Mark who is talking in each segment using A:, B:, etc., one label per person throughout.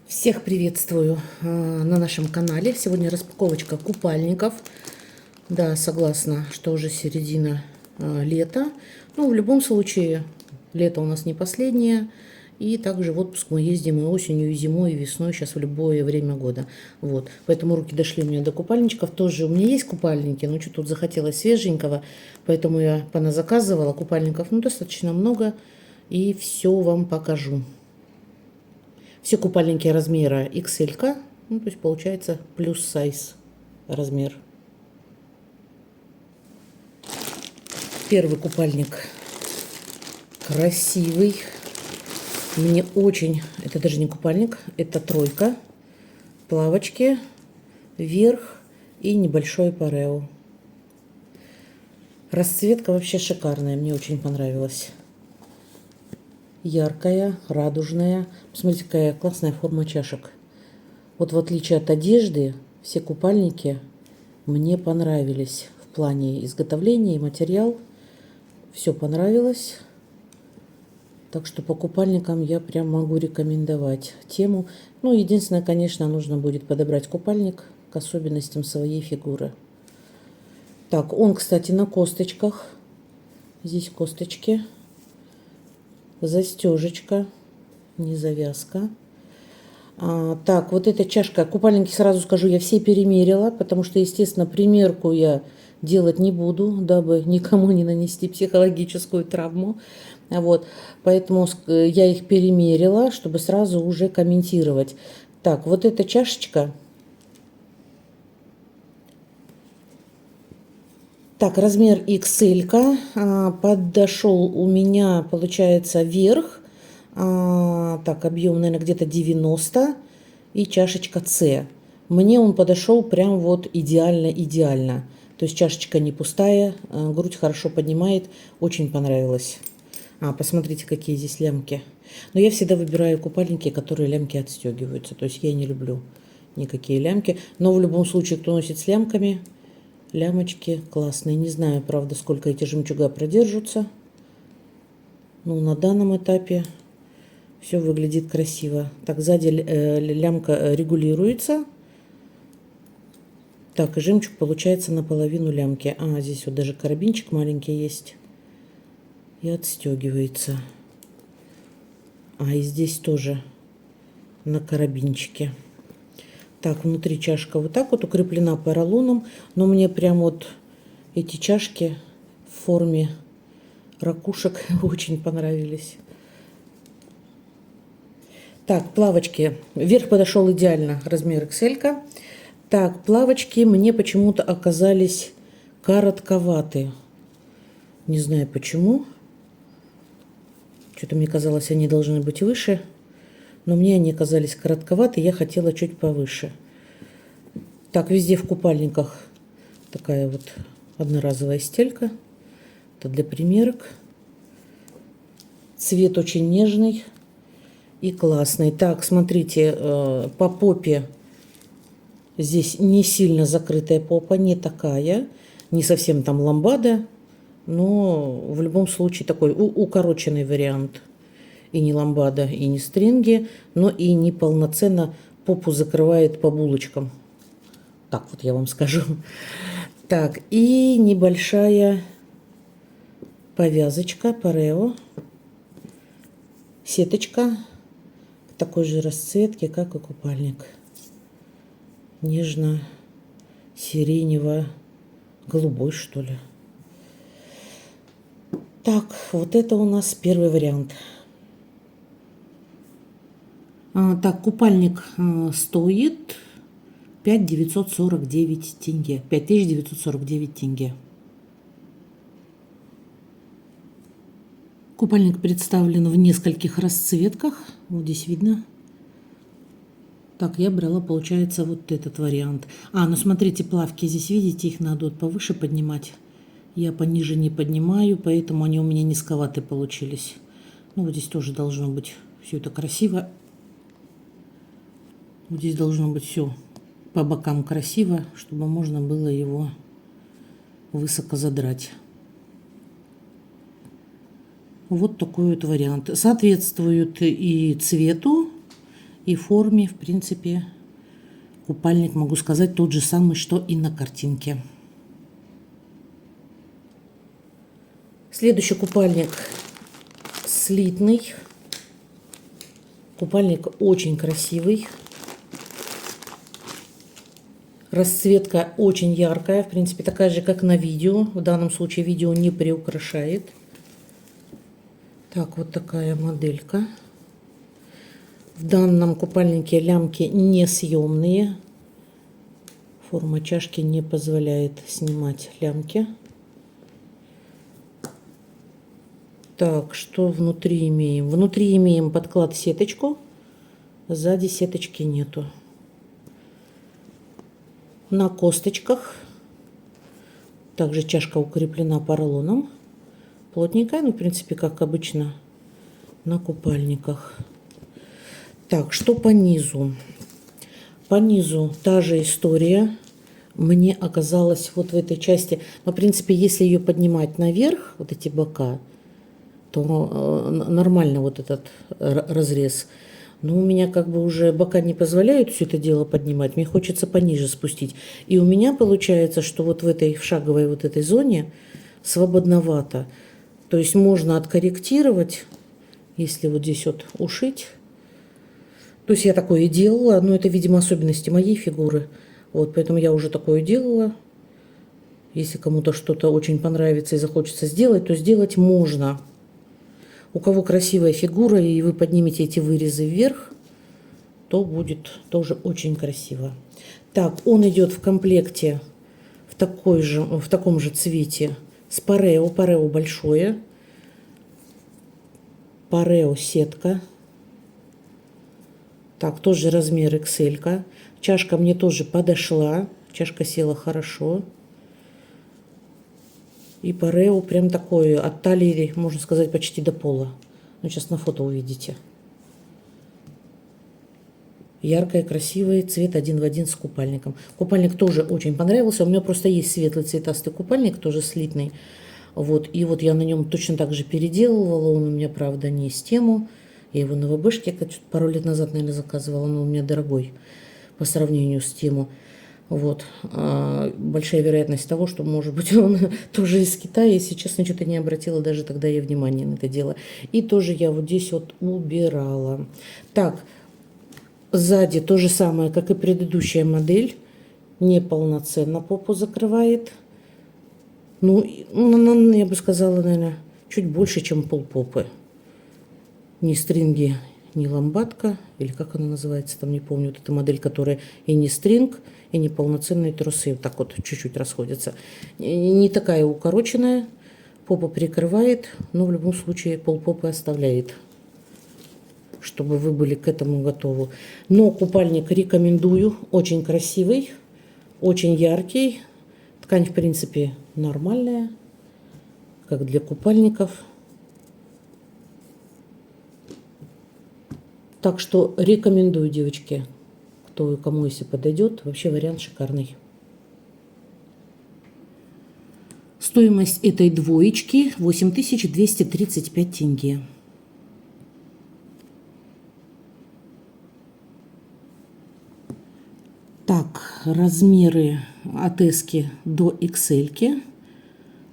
A: Всех приветствую на нашем канале. Сегодня распаковочка купальников. Да, согласна, что уже середина лета. Ну, в любом случае, лето у нас не последнее. И также в отпуск мы ездим и осенью, и зимой, и весной, сейчас в любое время года. Вот, поэтому руки дошли у меня до купальничков. Тоже у меня есть купальники, но что тут захотелось свеженького. Поэтому я поназаказывала купальников, ну, достаточно много. И все вам покажу. Все купальники размера XL, ну, то есть получается плюс сайз размер. Первый купальник красивый. Мне очень, это даже не купальник, это тройка. Плавочки, верх и небольшой парео. Расцветка вообще шикарная, мне очень понравилась. Яркая, радужная. Посмотрите, какая классная форма чашек. Вот в отличие от одежды, все купальники мне понравились в плане изготовления и материал. Все понравилось. Так что по купальникам я прям могу рекомендовать тему. Ну, единственное, конечно, нужно будет подобрать купальник к особенностям своей фигуры. Так, он, кстати, на косточках. Здесь косточки. Застежечка, не завязка. Так, вот эта чашка, купальники, сразу скажу, я все перемерила, потому что, естественно, примерку я делать не буду, дабы никому не нанести психологическую травму. Вот, поэтому я их перемерила, чтобы сразу уже комментировать. Так, вот эта чашечка. Так, размер XL подошел у меня, получается, вверх. Так, объем, наверное, где-то 90. И чашечка С. Мне он подошел прям вот идеально. То есть чашечка не пустая, грудь хорошо поднимает. Очень понравилось. Посмотрите, какие здесь лямки. Но я всегда выбираю купальники, которые лямки отстегиваются. То есть я не люблю никакие лямки. Но в любом случае, кто носит с лямками... Лямочки классные. Не знаю, правда, сколько эти жемчуга продержатся. Ну, на данном этапе все выглядит красиво. Так, сзади лямка регулируется. Так, и жемчуг получается наполовину лямки. Здесь вот даже карабинчик маленький есть. И отстегивается. И здесь тоже на карабинчике. Так, внутри чашка вот так вот укреплена поролоном. Но мне прям вот эти чашки в форме ракушек очень понравились. Так, плавочки. Вверх подошел идеально, размер XL. Так, плавочки мне почему-то оказались коротковаты. Не знаю почему. Что-то мне казалось, они должны быть выше. Но мне они оказались коротковаты, я хотела чуть повыше. Так, везде в купальниках такая вот одноразовая стелька. Это для примерок. Цвет очень нежный и классный. Так, смотрите, по попе здесь не сильно закрытая попа, не такая. Не совсем там ламбада, но в любом случае такой укороченный вариант. И не ламбада, и не стринги, но и не полноценно попу закрывает по булочкам. Так вот я вам скажу. Так, и небольшая повязочка, парео. Сеточка такой же расцветки, как и купальник. Нежно-сиренево-голубой, что ли. Так, вот это у нас первый вариант. Так, купальник стоит 5949 тенге. 5949 тенге. Купальник представлен в нескольких расцветках. Вот здесь видно. Так, я брала, получается, вот этот вариант. Ну смотрите, плавки здесь, видите, их надо вот повыше поднимать. Я пониже не поднимаю, поэтому они у меня низковатые получились. Ну, вот здесь тоже должно быть все это красиво. Вот здесь должно быть все по бокам красиво, чтобы можно было его высоко задрать. Вот такой вот вариант. Соответствует и цвету, и форме, в принципе, купальник, могу сказать, тот же самый, что и на картинке. Следующий купальник слитный. Купальник очень красивый. Расцветка очень яркая, в принципе, такая же, как на видео. В данном случае видео не приукрашает. Так, вот такая моделька. В данном купальнике лямки несъемные. Форма чашки не позволяет снимать лямки. Так, что внутри имеем? Внутри имеем подклад-сеточку. Сзади сеточки нету. На косточках. Также чашка укреплена поролоном. Плотненькая, ну, в принципе, как обычно на купальниках. Так, что по низу? По низу та же история. Мне оказалось вот в этой части, но, в принципе, если ее поднимать наверх, вот эти бока, то нормально вот этот разрез. Но у меня как бы уже бока не позволяют все это дело поднимать. Мне хочется пониже спустить. И у меня получается, что вот в этой в шаговой вот этой зоне свободновато. То есть можно откорректировать, если вот здесь вот ушить. То есть я такое и делала, но это, видимо, особенности моей фигуры. Вот, поэтому я уже такое делала. Если кому-то что-то очень понравится и захочется сделать, то сделать можно. У кого красивая фигура, и вы поднимете эти вырезы вверх, то будет тоже очень красиво. Так, он идет в комплекте в таком же цвете с парео. Парео большое. Парео сетка. Так, тоже размер XL. -ка. Чашка мне тоже подошла. Чашка села хорошо. И парео прям такое, от талии, можно сказать, почти до пола. Ну, сейчас на фото увидите. Яркая, красивый цвет один в один с купальником. Купальник тоже очень понравился. У меня просто есть светлый цветастый купальник, тоже слитный. Вот. И вот я на нем точно так же переделывала. Он у меня, правда, не с тему. Я его на ВБшке пару лет назад, наверное, заказывала. Он у меня дорогой по сравнению с тему. Вот. Большая вероятность того, что, может быть, он тоже из Китая. Если честно, что-то не обратила даже тогда я внимания на это дело. И тоже я вот здесь вот убирала. Так, сзади то же самое, как и предыдущая модель. Неполноценно попу закрывает. Ну, я бы сказала, наверное, чуть больше, чем полпопы. Ни стринги, ни ламбадка, или как она называется, там не помню, вот эта модель, которая и не стринг, и не полноценные трусы, вот так вот чуть-чуть расходятся. Не такая укороченная, попа прикрывает, но в любом случае полпопы оставляет, чтобы вы были к этому готовы. Но купальник рекомендую, очень красивый, очень яркий, ткань в принципе нормальная, как для купальников. Так что рекомендую, девочки, кто и кому если подойдет. Вообще вариант шикарный. Стоимость этой двоечки 8235 тенге. Так, размеры от S до XL.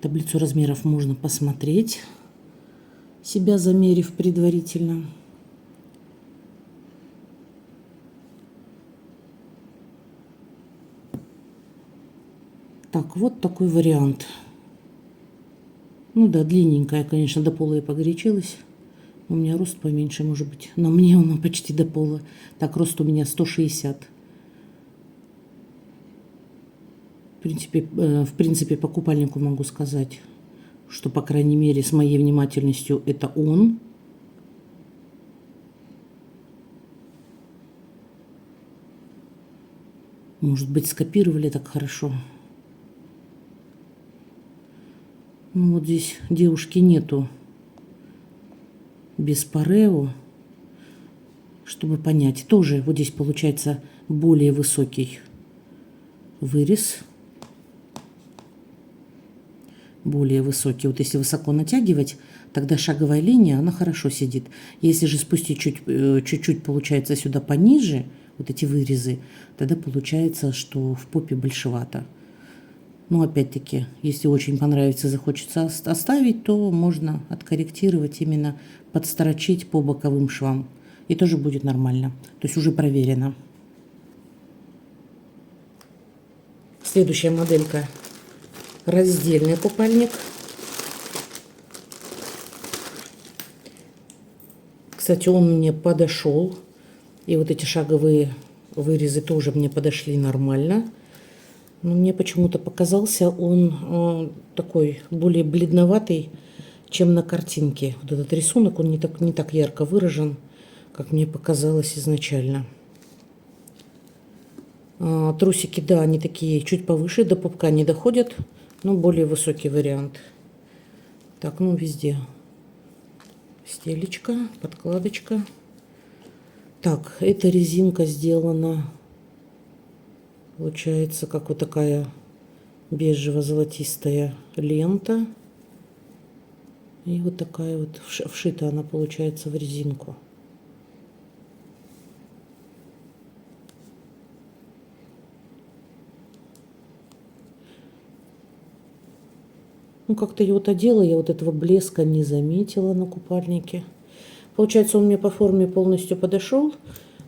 A: Таблицу размеров можно посмотреть, себя замерив предварительно. Так, вот такой вариант. Ну да, длинненькая, конечно, до пола я погорячилась. У меня рост поменьше, может быть. Но мне он почти до пола. Так, рост у меня 160. В принципе, по купальнику могу сказать, что, по крайней мере, с моей внимательностью это он. Может быть, скопировали так хорошо. Ну, вот здесь девушки нету без парео, чтобы понять. Тоже вот здесь получается более высокий вырез. Более высокий. Вот если высоко натягивать, тогда шаговая линия, она хорошо сидит. Если же спустить чуть-чуть, получается, сюда пониже, вот эти вырезы, тогда получается, что в попе большевато. Но опять-таки, если очень понравится, захочется оставить, то можно откорректировать, именно подстрочить по боковым швам. И тоже будет нормально. То есть уже проверено. Следующая моделька. Раздельный купальник. Кстати, он мне подошел. И вот эти шаговые вырезы тоже мне подошли нормально. Но мне почему-то показался он такой более бледноватый, чем на картинке. Вот этот рисунок, он не так ярко выражен, как мне показалось изначально. Трусики, да, они такие чуть повыше, до пупка не доходят, но более высокий вариант. Так, ну везде стелечка, подкладочка. Так, эта резинка сделана, получается, как вот такая бежево-золотистая лента. И вот такая вот вшита она получается в резинку. Ну, как-то я вот одела, я вот этого блеска не заметила на купальнике. Получается, он мне по форме полностью подошел,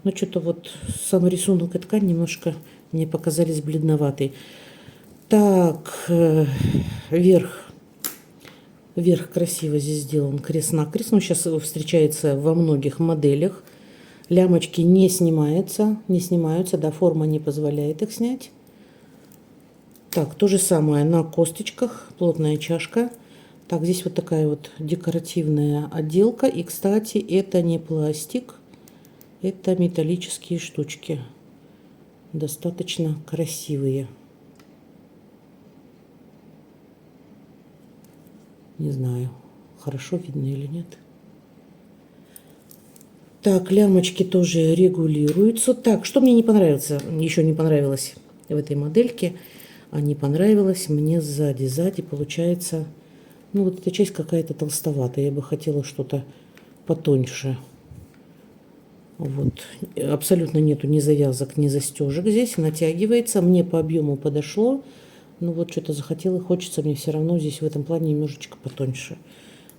A: но что-то вот сам рисунок и ткань немножко мне показались бледноватый. Так, верх красиво здесь сделан, крест-накрест. Ну, сейчас встречается во многих моделях. Лямочки не снимаются, да, форма не позволяет их снять. Так, то же самое на косточках, плотная чашка. Так, здесь вот такая вот декоративная отделка. И, кстати, это не пластик, это металлические штучки. Достаточно красивые. Не знаю, хорошо видно или нет. Так, лямочки тоже регулируются. Так, что мне не понравилось, еще не понравилось в этой модельке, а не понравилось мне сзади. Сзади получается, ну вот эта часть какая-то толстоватая. Я бы хотела что-то потоньше. Вот. Абсолютно нету ни завязок, ни застежек здесь. Натягивается. Мне по объему подошло. Ну вот что-то захотела, хочется мне все равно здесь в этом плане немножечко потоньше.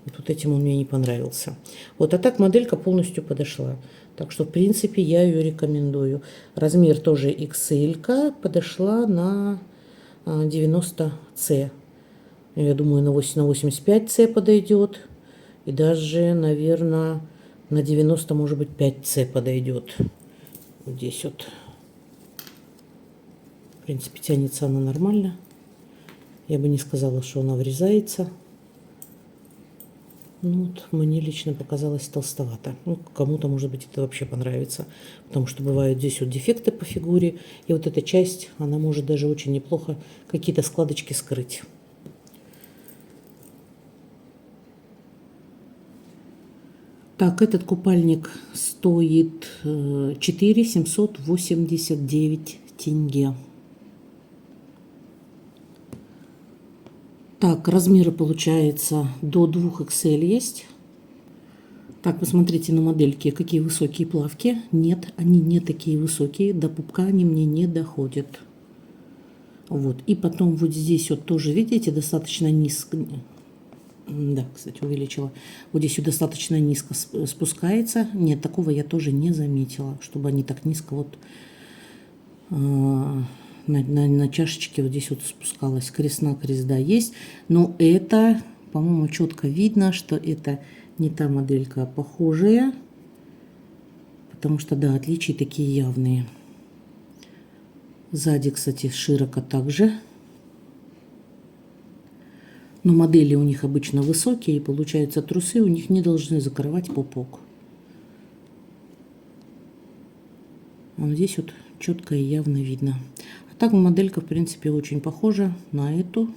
A: Вот этим он мне не понравился. Вот, а так моделька полностью подошла. Так что, в принципе, я ее рекомендую. Размер тоже XL, подошла на 90C. Я думаю, на 85C подойдет. И даже, наверное, на 90, может быть, 5C подойдет. Вот здесь вот. В принципе, тянется она нормально. Я бы не сказала, что она врезается. Ну, вот мне лично показалось толстовато. Ну, кому-то, может быть, это вообще понравится. Потому что бывают здесь вот дефекты по фигуре. И вот эта часть, она может даже очень неплохо какие-то складочки скрыть. Так, этот купальник стоит 4 789 тенге. Так, размеры получается до 2XL есть. Так, посмотрите на модельке, какие высокие плавки. Нет, они не такие высокие, до пупка они мне не доходят. Вот, и потом вот здесь вот тоже, видите, достаточно низко. Да, кстати, увеличила. Вот здесь вот достаточно низко спускается. Нет, такого я тоже не заметила, чтобы они так низко вот на чашечке вот здесь вот спускалась. Крест-накрест, да, есть. Но это, по-моему, четко видно, что это не та моделька, а похожая. Потому что, да, отличия такие явные. Сзади, кстати, широко также. Но модели у них обычно высокие, и получается, трусы у них не должны закрывать пупок. Вот здесь вот четко и явно видно. А так моделька, в принципе, очень похожа на эту.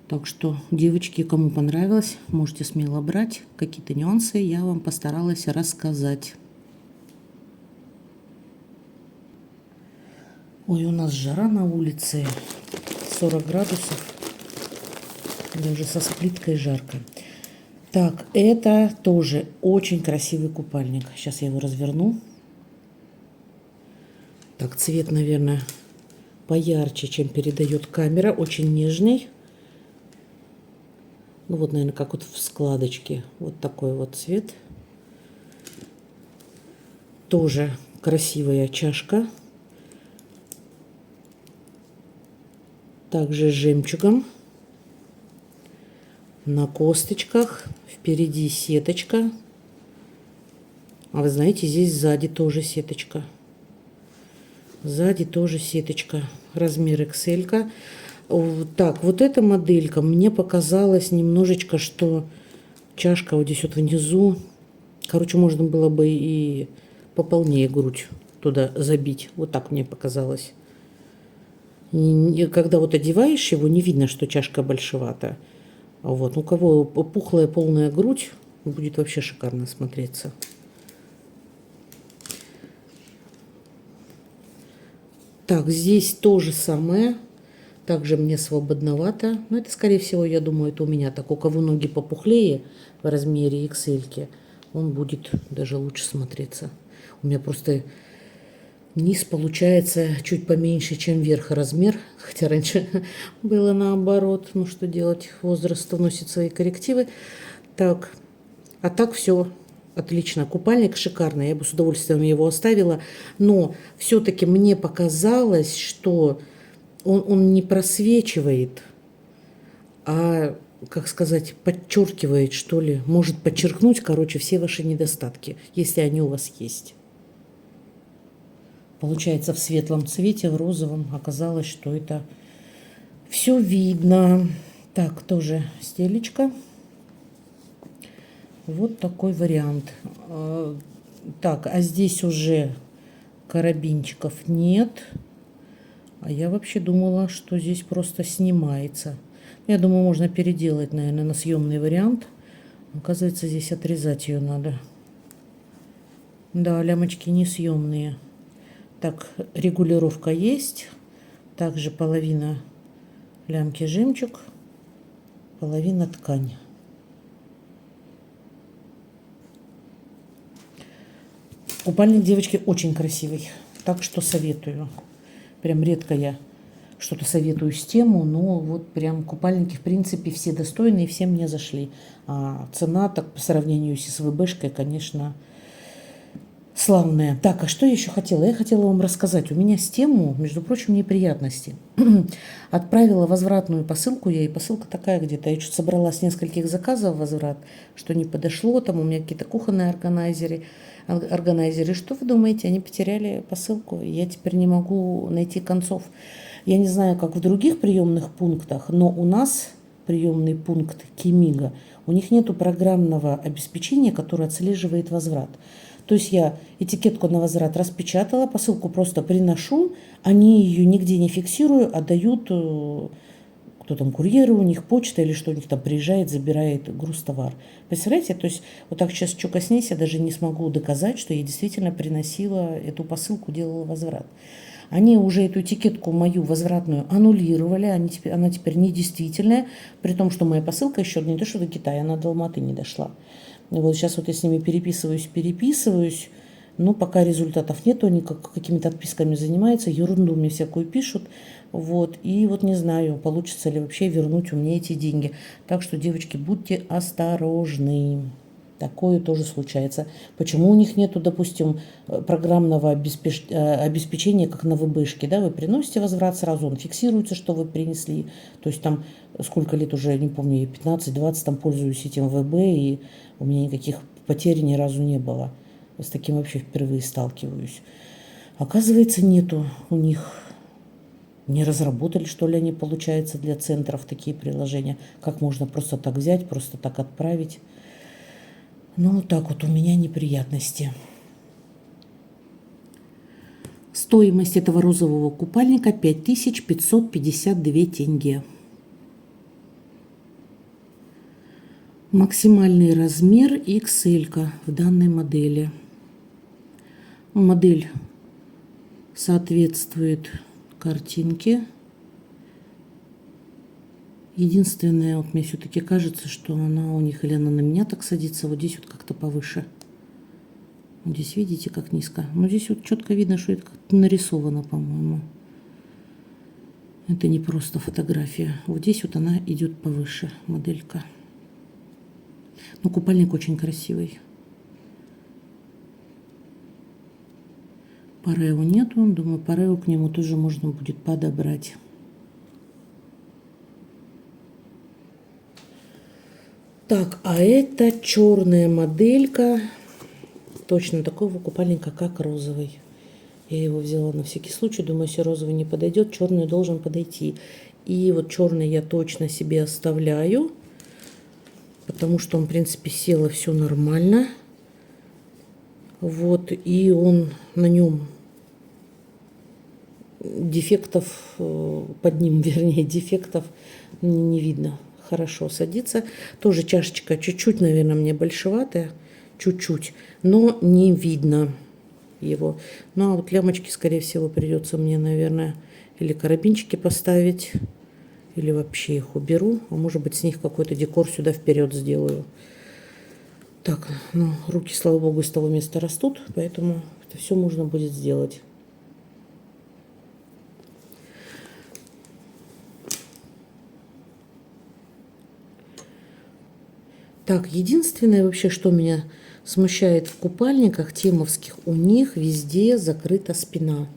A: Так что, девочки, кому понравилось, можете смело брать. Какие-то нюансы я вам постаралась рассказать. Ой, у нас жара на улице, 40 градусов. Даже со сплиткой жарко. Так, это тоже очень красивый купальник. Сейчас я его разверну. Так, цвет, наверное, поярче, чем передает камера. Очень нежный. Ну вот, наверное, как вот в складочке. Вот такой вот цвет. Тоже красивая чашка. Также с жемчугом. На косточках. Впереди сеточка. А вы знаете, здесь сзади тоже сеточка. Сзади тоже сеточка. Размер XL. -ка. Так, вот эта моделька, мне показалось немножечко, что чашка вот здесь вот внизу, короче, можно было бы и пополнее грудь туда забить. Вот так мне показалось. Когда вот одеваешь его, не видно, что чашка большевата. Вот, у кого пухлая полная грудь, будет вообще шикарно смотреться. Так, здесь то же самое. Также мне свободновато. Но это, скорее всего, я думаю, это у меня так. У кого ноги попухлее в размере XL, он будет даже лучше смотреться. У меня просто низ получается чуть поменьше, чем верх размер. Хотя раньше было наоборот. Ну что делать? Возраст вносит свои коррективы. Так, а так все. Отлично. Купальник шикарный. Я бы с удовольствием его оставила. Но все-таки мне показалось, что он не просвечивает, а, как сказать, подчеркивает, что ли, может подчеркнуть, короче, все ваши недостатки, если они у вас есть. Получается, в светлом цвете, в розовом оказалось, что это все видно. Так, тоже стелечка. Вот такой вариант. Так, а здесь уже карабинчиков нет. А я вообще думала, что здесь просто снимается. Я думаю, можно переделать, наверное, на съемный вариант. Оказывается, здесь отрезать ее надо. Да, лямочки несъемные. Так, регулировка есть. Также половина лямки жемчуг, половина ткань. Купальник, девочки, очень красивый. Так что советую. Прям редко я что-то советую с тему, но вот прям купальники, в принципе, все достойные, все мне зашли. А цена, так по сравнению с СВБшкой, конечно, славная. Так, а что я еще хотела? Я хотела вам рассказать. У меня с тему, между прочим, неприятности. Отправила возвратную посылку я, и посылка такая где-то. Я что-то собрала с нескольких заказов возврат, что не подошло. Там у меня какие-то кухонные органайзеры. Что вы думаете? Они потеряли посылку. Я теперь не могу найти концов. Я не знаю, как в других приемных пунктах, но у нас приемный пункт Кимига, у них нету программного обеспечения, которое отслеживает возврат. То есть я этикетку на возврат распечатала, посылку просто приношу, они ее нигде не фиксируют, а дают, кто там, курьеры у них, почта или что у них там приезжает, забирает груз-товар. Представляете, то есть вот так сейчас что коснись, я даже не смогу доказать, что я действительно приносила эту посылку, делала возврат. Они уже эту этикетку мою возвратную аннулировали, она теперь недействительная, при том, что моя посылка еще не то, что до Китая, она до Алматы не дошла. И вот сейчас вот я с ними переписываюсь, но пока результатов нету, они какими-то отписками занимаются, ерунду мне всякую пишут, вот, и вот не знаю, получится ли вообще вернуть у меня эти деньги. Так что, девочки, будьте осторожны. Такое тоже случается. Почему у них нету, допустим, программного обеспечения, как на ВБшке, да, вы приносите возврат сразу, он фиксируется, что вы принесли. То есть там сколько лет уже, не помню, 15-20 там пользуюсь этим ВБ, и у меня никаких потерь ни разу не было. С таким вообще впервые сталкиваюсь. Оказывается, нету у них. Не разработали, что ли, они, получается, для центров такие приложения. Как можно просто так взять, просто так отправить. Ну, вот так вот у меня неприятности. Стоимость этого розового купальника 5552 тенге. Максимальный размер XL в данной модели. Модель соответствует картинке. Единственное, вот мне все-таки кажется, что она у них, или она на меня так садится, вот здесь вот как-то повыше. Вот здесь видите, как низко. Но здесь вот четко видно, что это как-то нарисовано, по-моему. Это не просто фотография. Вот здесь вот она идет повыше, моделька. Но купальник очень красивый. Парео нету. Думаю, парео к нему тоже можно будет подобрать. Так, а это черная моделька. Точно такого купальника, как розовый. Я его взяла на всякий случай. Думаю, если розовый не подойдет, черный должен подойти. И вот черный я точно себе оставляю. Потому что он, в принципе, сел и все нормально. Вот, и он на нем дефектов, под ним, вернее, дефектов не видно. Хорошо садится. Тоже чашечка чуть-чуть, наверное, мне большеватая. Чуть-чуть. Но не видно его. Ну, а вот лямочки, скорее всего, придется мне, наверное, или карабинчики поставить, или вообще их уберу. А может быть, с них какой-то декор сюда вперед сделаю. Так, ну, руки, слава богу, из того места растут, поэтому это все можно будет сделать. Так, единственное вообще, что меня смущает в купальниках темовских, у них везде закрыта спина.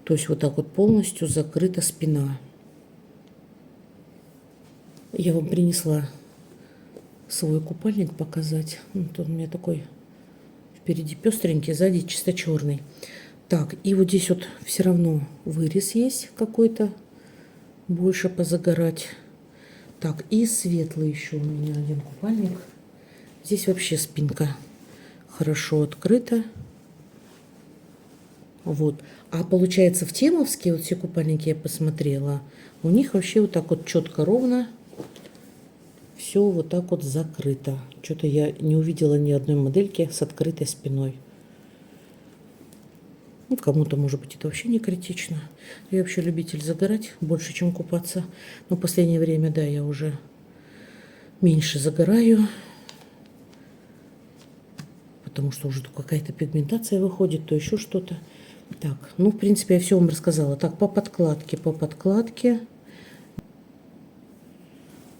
A: То есть вот так вот полностью закрыта спина. Я вам принесла свой купальник показать. Вот он у меня такой впереди пестренький, сзади чисто черный. Так, и вот здесь вот все равно вырез есть какой-то, больше позагорать. Так, и светлый еще у меня один купальник. Здесь вообще спинка хорошо открыта. Вот. А получается, в темовские вот все купальники я посмотрела, у них вообще вот так вот четко ровно все вот так вот закрыто. Что-то я не увидела ни одной модельки с открытой спиной. Ну, кому-то, может быть, это вообще не критично. Я вообще любитель загорать больше, чем купаться. Но в последнее время, да, я уже меньше загораю. Потому что уже какая-то пигментация выходит, то еще что-то. Так, ну, в принципе, я все вам рассказала. Так, по подкладке, по подкладке.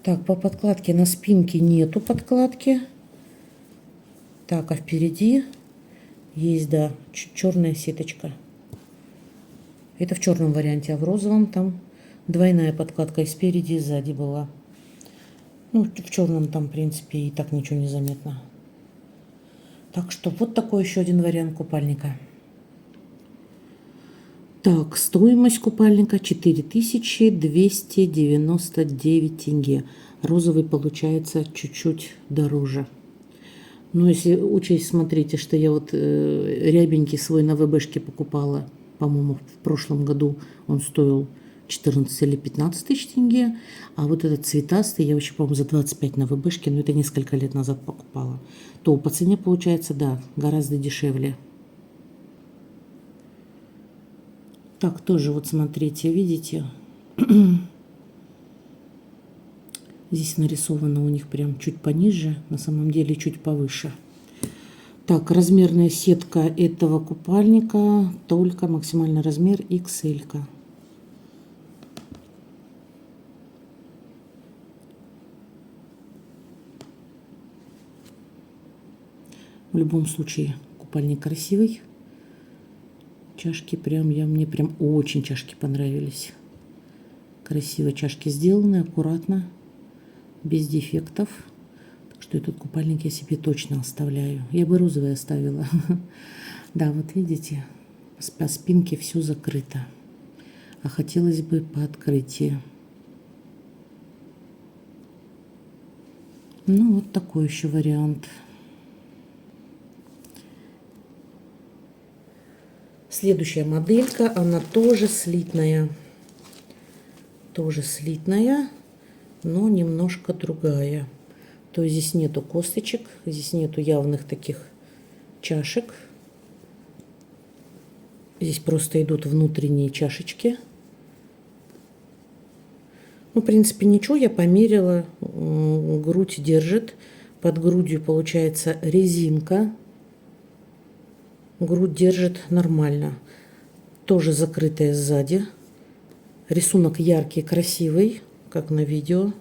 A: Так, по подкладке на спинке нету подкладки. Так, а впереди есть, да, черная сеточка. Это в черном варианте, а в розовом там двойная подкладка и спереди, и сзади была. Ну, в черном там, в принципе, и так ничего не заметно. Так что вот такой еще один вариант купальника. Так, стоимость купальника 4299 тенге. Розовый получается чуть-чуть дороже. Но если учесть, смотрите, что я вот рябенький свой на ВБшке покупала, по-моему, в прошлом году он стоил 14 или 15 тысяч тенге. А вот этот цветастый я вообще, по-моему, за 25 на ВБшке, но это несколько лет назад покупала. То по цене получается, да, гораздо дешевле. Так, тоже вот смотрите, видите? Здесь нарисовано у них прям чуть пониже, на самом деле чуть повыше. Так, размерная сетка этого купальника, только максимальный размер XL. -ка. В любом случае, купальник красивый. Чашки прям, мне прям очень чашки понравились. Красиво чашки сделаны, аккуратно, без дефектов. Так что этот купальник я себе точно оставляю. Я бы розовый оставила. Да, вот видите, по спинке все закрыто. А хотелось бы по открытию. Ну, вот такой еще вариант. Следующая моделька, она тоже слитная. Тоже слитная, но немножко другая. То есть здесь нету косточек, здесь нету явных таких чашек. Здесь просто идут внутренние чашечки. Ну, в принципе, ничего, я померила. Грудь держит. Под грудью получается резинка. Грудь держит нормально. Тоже закрытая сзади. Рисунок яркий, красивый, как на видео.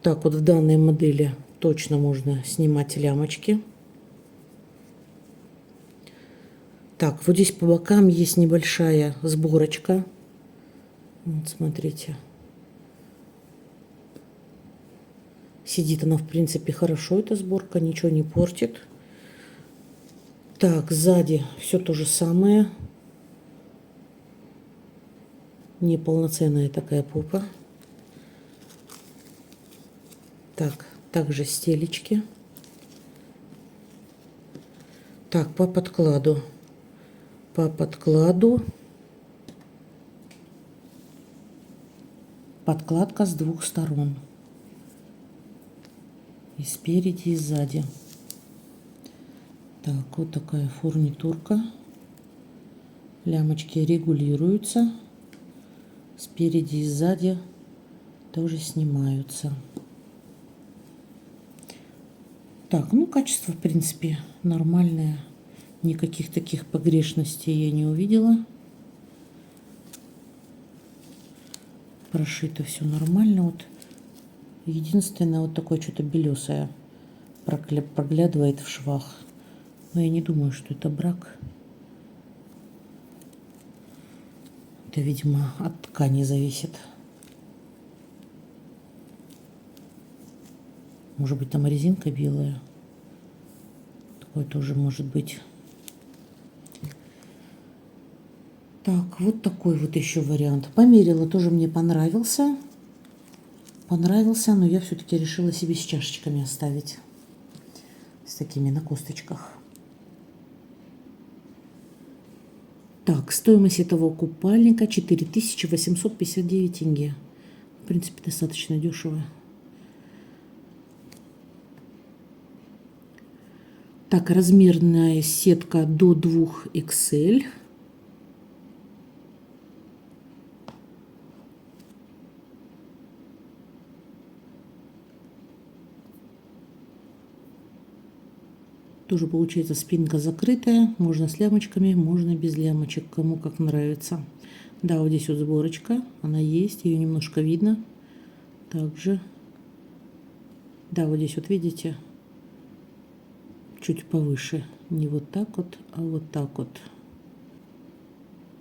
A: Так вот в данной модели точно можно снимать лямочки. Так, вот здесь по бокам есть небольшая сборочка. Вот, смотрите. Сидит она, в принципе, хорошо, эта сборка, ничего не портит. Так, сзади все то же самое. Неполноценная такая попа. Так, также стелечки. Так, по подкладу. По подкладу. Подкладка с двух сторон. И спереди, и сзади. Так, вот такая фурнитурка. Лямочки регулируются. Спереди и сзади тоже снимаются. Так, ну качество, в принципе, нормальное. Никаких таких погрешностей я не увидела. Прошито все нормально. Вот единственное, вот такое что-то белесое проглядывает в швах. Но я не думаю, что это брак. Это, видимо, от ткани зависит. Может быть, там резинка белая. Такое тоже может быть. Так, вот такой вот еще вариант. Померила, тоже мне понравился. Понравился, но я все-таки решила себе с чашечками оставить. С такими на косточках. Так, стоимость этого купальника 4859 тенге. В принципе, достаточно дешево. Так, размерная сетка до 2XL. Тоже получается спинка закрытая. Можно с лямочками, можно без лямочек. Кому как нравится. Да, вот здесь вот сборочка. Она есть. Ее немножко видно. Также. Да, вот здесь вот видите. Чуть повыше. Не вот так вот, а вот так вот.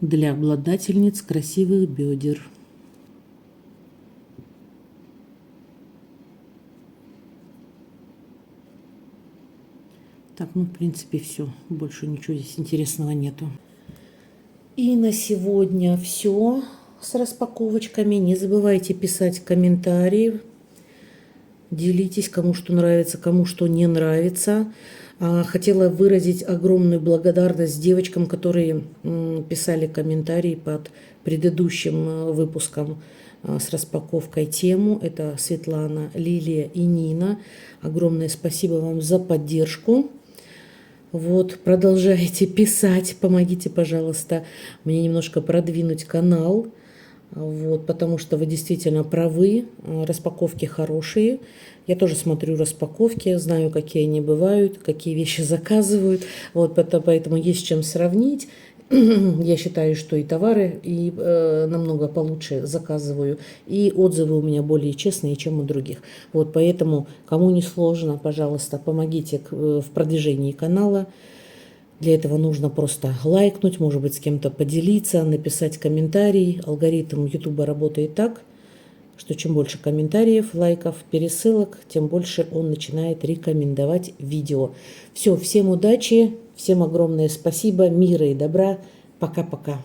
A: Для обладательниц красивых бедер. Так, ну, в принципе, все. Больше ничего здесь интересного нету. И на сегодня все с распаковочками. Не забывайте писать комментарии. Делитесь, кому что нравится, кому что не нравится. Хотела выразить огромную благодарность девочкам, которые писали комментарии под предыдущим выпуском с распаковкой тему. Это Светлана, Лилия и Нина. Огромное спасибо вам за поддержку. Вот, продолжайте писать, помогите, пожалуйста, мне немножко продвинуть канал, вот, потому что вы действительно правы, распаковки хорошие. Я тоже смотрю распаковки, знаю, какие они бывают, какие вещи заказывают, вот, поэтому есть с чем сравнить. Я считаю, что и товары и намного получше заказываю, и отзывы у меня более честные, чем у других. Вот поэтому, кому не сложно, пожалуйста, помогите в продвижении канала. Для этого нужно просто лайкнуть, может быть, с кем-то поделиться, написать комментарий. Алгоритм YouTube работает так, что чем больше комментариев, лайков, пересылок, тем больше он начинает рекомендовать видео. Все, всем удачи, всем огромное спасибо, мира и добра. Пока-пока.